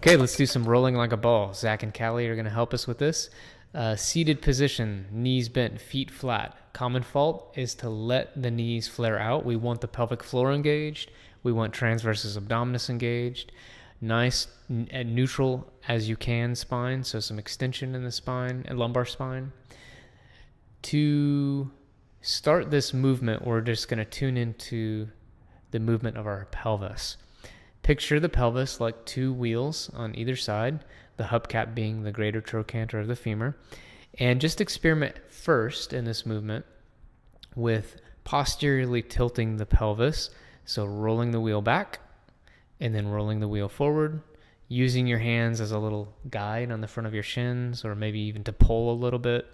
Okay, let's do some rolling like a ball. Zach and Callie are going to help us with this. Seated position, knees bent, feet flat. Common fault is to let the knees flare out. We want the pelvic floor engaged. We want transversus abdominis engaged. Nice and neutral as you can spine, so some extension in the spine and lumbar spine. To start this movement, we're just going to tune into the movement of our pelvis. Picture the pelvis like two wheels on either side, the hubcap being the greater trochanter of the femur. And just experiment first in this movement with posteriorly tilting the pelvis, so rolling the wheel back and then rolling the wheel forward, using your hands as a little guide on the front of your shins or maybe even to pull a little bit.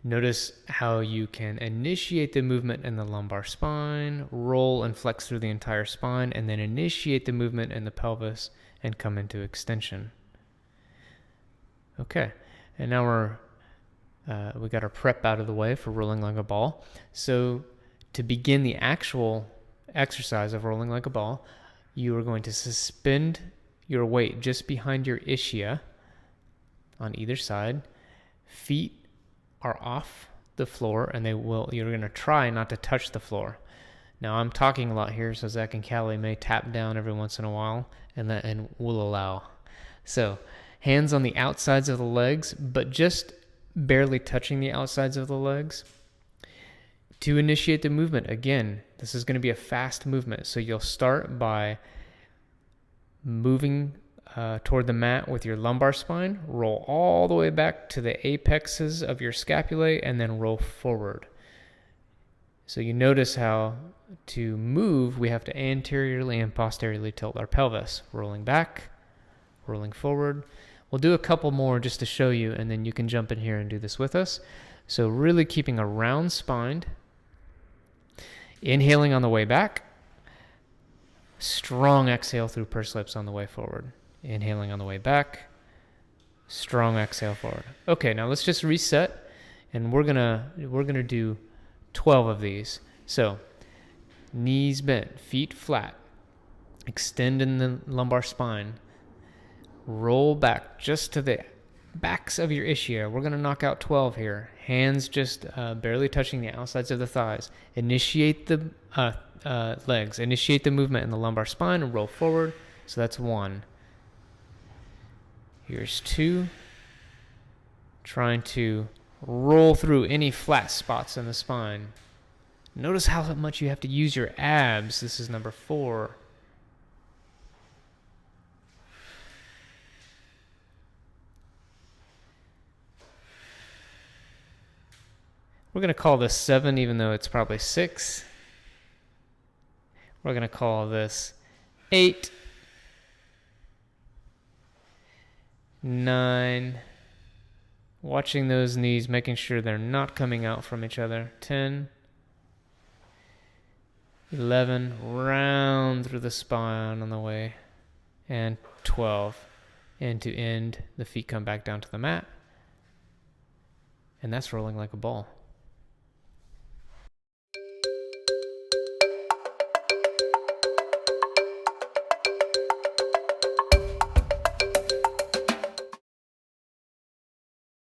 Notice how you can initiate the movement in the lumbar spine, roll and flex through the entire spine, and then initiate the movement in the pelvis and come into extension. Okay, and now we got our prep out of the way for rolling like a ball. So to begin the actual exercise of rolling like a ball, you are going to suspend your weight just behind your ischium on either side. Feet are off the floor, and you're going to try not to touch the floor. Now I'm talking a lot here, so Zach and Callie may tap down every once in a while, and we'll allow. So hands on the outsides of the legs, but just barely touching the outsides of the legs. To initiate the movement, again, this is going to be a fast movement, so you'll start by moving toward the mat with your lumbar spine, roll all the way back to the apexes of your scapulae, and then roll forward. So you notice how to move, we have to anteriorly and posteriorly tilt our pelvis. Rolling back, rolling forward. We'll do a couple more just to show you, and then you can jump in here and do this with us. So really keeping a round spine. Inhaling on the way back. Strong exhale through pursed lips on the way forward. Inhaling on the way back. Strong exhale forward. Okay, now let's just reset, and we're gonna do 12 of these. So knees bent, feet flat. Extend in the lumbar spine. Roll back just to the backs of your ischium. We're gonna knock out 12 here. Hands just barely touching the outsides of the thighs. Initiate the legs. Initiate the movement in the lumbar spine and roll forward. So that's 1. Here's 2. Trying to roll through any flat spots in the spine. Notice how much you have to use your abs. This is number 4. We're going to call this 7, even though it's probably 6. We're going to call this 8. 9. Watching those knees, making sure they're not coming out from each other. 10. 11. Round through the spine on the way. And 12. And to end, the feet come back down to the mat. And that's rolling like a ball.